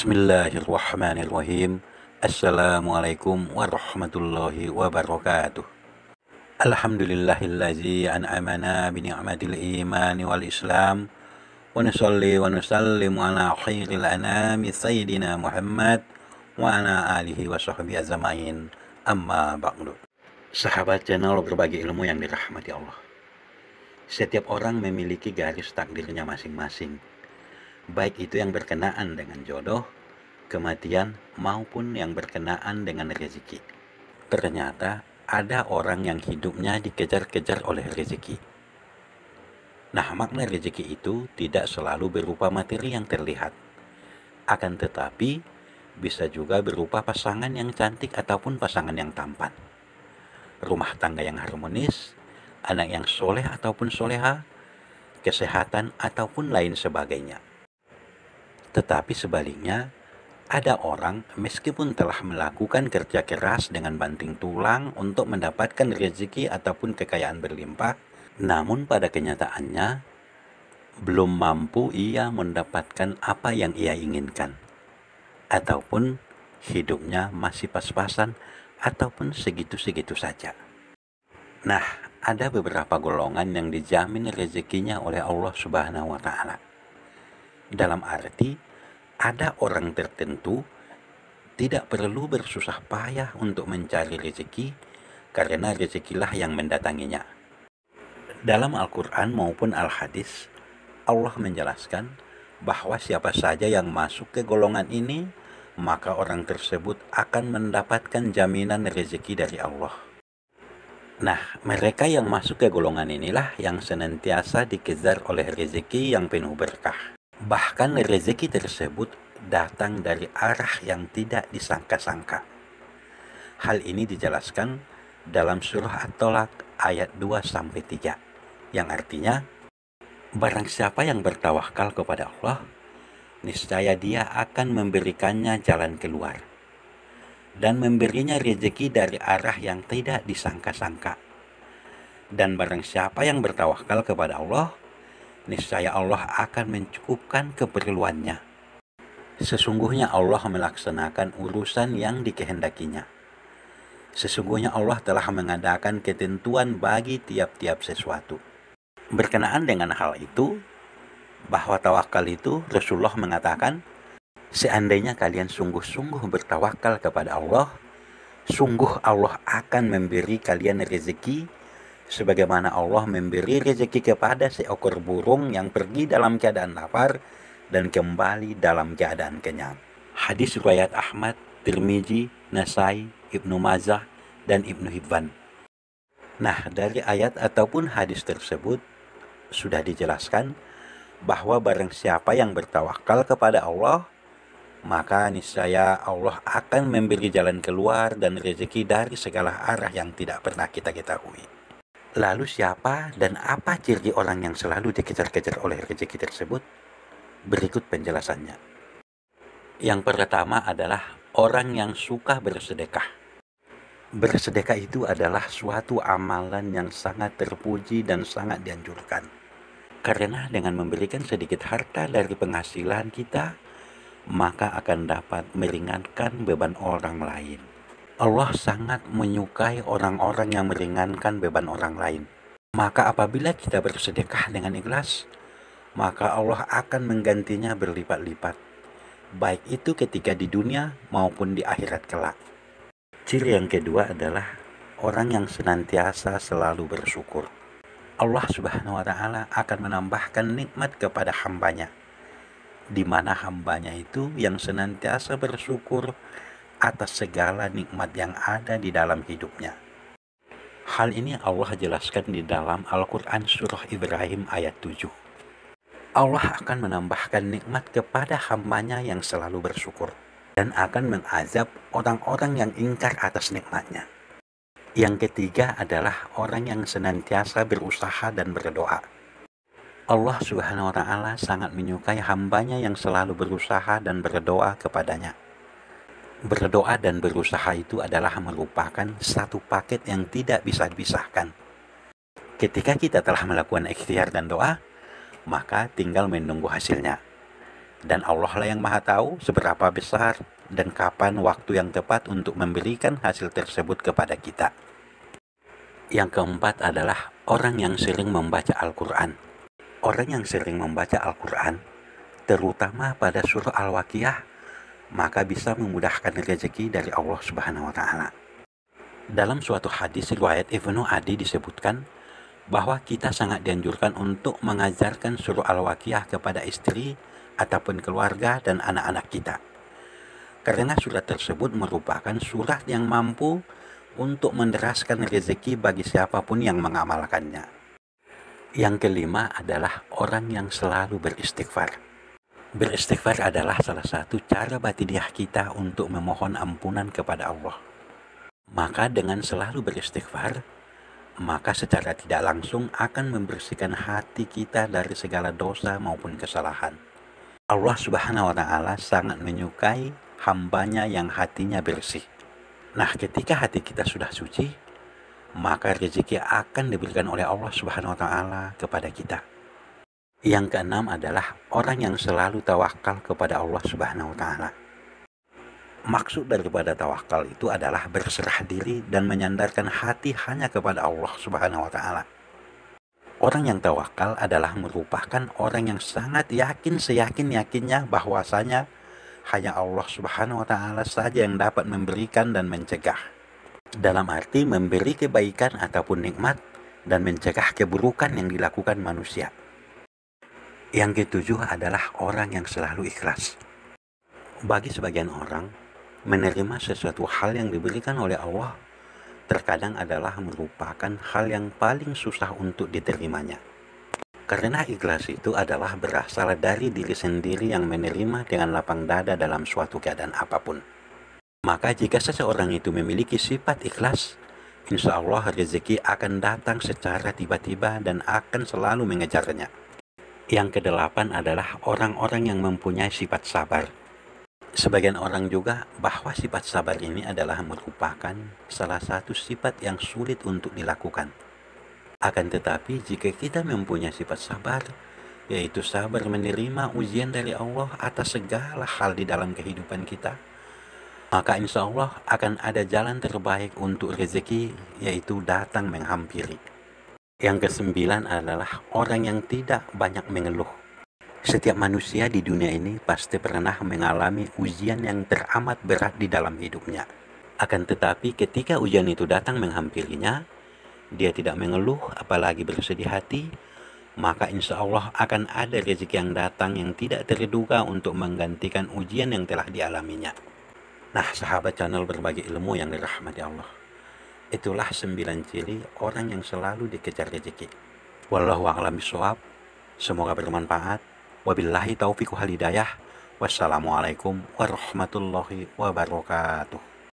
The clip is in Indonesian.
Bismillahirrahmanirrahim. Assalamualaikum warahmatullahi wabarakatuh. Alhamdulillahillazi an'amana bini'matil imani wal islam. Wa nusalli wa nusallimu ala khairil anami sayyidina Muhammad wa ala alihi wa sahbihi azmain. Amma ba'du. Sahabat channel berbagi ilmu yang dirahmati Allah. Setiap orang memiliki garis takdirnya masing-masing, baik itu yang berkenaan dengan jodoh, kematian, maupun yang berkenaan dengan rezeki. Ternyata ada orang yang hidupnya dikejar-kejar oleh rezeki. Nah, makna rezeki itu tidak selalu berupa materi yang terlihat. Akan tetapi, bisa juga berupa pasangan yang cantik ataupun pasangan yang tampan. Rumah tangga yang harmonis, anak yang soleh ataupun soleha, kesehatan ataupun lain sebagainya. Tetapi sebaliknya, ada orang meskipun telah melakukan kerja keras dengan banting tulang untuk mendapatkan rezeki ataupun kekayaan berlimpah, namun pada kenyataannya belum mampu ia mendapatkan apa yang ia inginkan, ataupun hidupnya masih pas-pasan ataupun segitu-segitu saja. Nah, ada beberapa golongan yang dijamin rezekinya oleh Allah Subhanahu wa Ta'ala. Dalam arti, ada orang tertentu tidak perlu bersusah payah untuk mencari rezeki, karena rezekilah yang mendatanginya. Dalam Al-Quran maupun Al-Hadis, Allah menjelaskan bahwa siapa saja yang masuk ke golongan ini, maka orang tersebut akan mendapatkan jaminan rezeki dari Allah. Nah, mereka yang masuk ke golongan inilah yang senantiasa dikejar oleh rezeki yang penuh berkah. Bahkan rezeki tersebut datang dari arah yang tidak disangka-sangka. Hal ini dijelaskan dalam surah At-Tolak ayat 2-3, yang artinya, barang siapa yang bertawakal kepada Allah, niscaya dia akan memberikannya jalan keluar dan memberinya rezeki dari arah yang tidak disangka-sangka. Dan barang siapa yang bertawakal kepada Allah, niscaya Allah akan mencukupkan keperluannya. Sesungguhnya Allah melaksanakan urusan yang dikehendakinya. Sesungguhnya Allah telah mengadakan ketentuan bagi tiap-tiap sesuatu. Berkenaan dengan hal itu, bahwa tawakal itu, Rasulullah mengatakan, seandainya kalian sungguh-sungguh bertawakal kepada Allah, sungguh Allah akan memberi kalian rezeki, sebagaimana Allah memberi rezeki kepada seekor burung yang pergi dalam keadaan lapar dan kembali dalam keadaan kenyang. Hadis riwayat Ahmad, Tirmizi, Nasai, Ibnu Majah, dan Ibnu Hibban. Nah, dari ayat ataupun hadis tersebut sudah dijelaskan bahwa barang siapa yang bertawakal kepada Allah, maka niscaya Allah akan memberi jalan keluar dan rezeki dari segala arah yang tidak pernah kita ketahui. Lalu siapa dan apa ciri orang yang selalu dikejar-kejar oleh rezeki tersebut? Berikut penjelasannya. Yang pertama adalah orang yang suka bersedekah. Bersedekah itu adalah suatu amalan yang sangat terpuji dan sangat dianjurkan. Karena dengan memberikan sedikit harta dari penghasilan kita, maka akan dapat meringankan beban orang lain. Allah sangat menyukai orang-orang yang meringankan beban orang lain. Maka apabila kita bersedekah dengan ikhlas, maka Allah akan menggantinya berlipat-lipat, baik itu ketika di dunia maupun di akhirat kelak. Ciri yang kedua adalah orang yang senantiasa selalu bersyukur. Allah Subhanahu wa Ta'ala akan menambahkan nikmat kepada hambanya, di mana hambanya itu yang senantiasa bersyukur atas segala nikmat yang ada di dalam hidupnya. Hal ini Allah jelaskan di dalam Al-Quran surah Ibrahim ayat 7. Allah akan menambahkan nikmat kepada hambanya yang selalu bersyukur dan akan mengazab orang-orang yang ingkar atas nikmatnya. Yang ketiga adalah orang yang senantiasa berusaha dan berdoa. Allah Subhanahu wa Ta'ala sangat menyukai hambanya yang selalu berusaha dan berdoa kepadanya. Berdoa dan berusaha itu adalah merupakan satu paket yang tidak bisa dipisahkan. Ketika kita telah melakukan ikhtiar dan doa, maka tinggal menunggu hasilnya. Dan Allah lah yang maha tahu seberapa besar dan kapan waktu yang tepat untuk memberikan hasil tersebut kepada kita. Yang keempat adalah orang yang sering membaca Al-Quran. Orang yang sering membaca Al-Quran, terutama pada surah Al-Waqiah, maka bisa memudahkan rezeki dari Allah Subhanahu wa Ta'ala. Dalam suatu hadis riwayat Ibnu Adi disebutkan bahwa kita sangat dianjurkan untuk mengajarkan surah Al-Waqiah kepada istri ataupun keluarga dan anak-anak kita. Karena surat tersebut merupakan surat yang mampu untuk menderaskan rezeki bagi siapapun yang mengamalkannya. Yang kelima adalah orang yang selalu beristighfar. Beristighfar adalah salah satu cara batiniah kita untuk memohon ampunan kepada Allah. Maka dengan selalu beristighfar, maka secara tidak langsung akan membersihkan hati kita dari segala dosa maupun kesalahan. Allah Subhanahu wa Ta'ala sangat menyukai hambanya yang hatinya bersih. Nah, ketika hati kita sudah suci, maka rezeki akan diberikan oleh Allah Subhanahu wa Ta'ala kepada kita. Yang keenam adalah orang yang selalu tawakal kepada Allah Subhanahu wa Ta'ala. Maksud daripada tawakal itu adalah berserah diri dan menyandarkan hati hanya kepada Allah Subhanahu wa Ta'ala. Orang yang tawakal adalah merupakan orang yang sangat yakin seyakin-yakinnya bahwasanya hanya Allah Subhanahu wa Ta'ala saja yang dapat memberikan dan mencegah. Dalam arti memberi kebaikan ataupun nikmat dan mencegah keburukan yang dilakukan manusia. Yang ketujuh adalah orang yang selalu ikhlas. Bagi sebagian orang, menerima sesuatu hal yang diberikan oleh Allah terkadang adalah merupakan hal yang paling susah untuk diterimanya. Karena ikhlas itu adalah berasal dari diri sendiri yang menerima dengan lapang dada dalam suatu keadaan apapun. Maka jika seseorang itu memiliki sifat ikhlas, insya Allah rezeki akan datang secara tiba-tiba dan akan selalu mengejarnya. Yang kedelapan adalah orang-orang yang mempunyai sifat sabar. Sebagian orang juga bahwa sifat sabar ini adalah merupakan salah satu sifat yang sulit untuk dilakukan. Akan tetapi jika kita mempunyai sifat sabar, yaitu sabar menerima ujian dari Allah atas segala hal di dalam kehidupan kita, maka insya Allah akan ada jalan terbaik untuk rezeki, yaitu datang menghampiri. Yang kesembilan adalah orang yang tidak banyak mengeluh. Setiap manusia di dunia ini pasti pernah mengalami ujian yang teramat berat di dalam hidupnya. Akan tetapi ketika ujian itu datang menghampirinya, dia tidak mengeluh apalagi bersedih hati, maka insya Allah akan ada rezeki yang datang yang tidak terduga untuk menggantikan ujian yang telah dialaminya. Nah, sahabat channel berbagi ilmu yang dirahmati Allah, itulah 9 ciri orang yang selalu dikejar rezeki. Wallahu a'lam bishawab. Semoga bermanfaat. Wabillahi taufiq wal hidayah. Wassalamualaikum warahmatullahi wabarakatuh.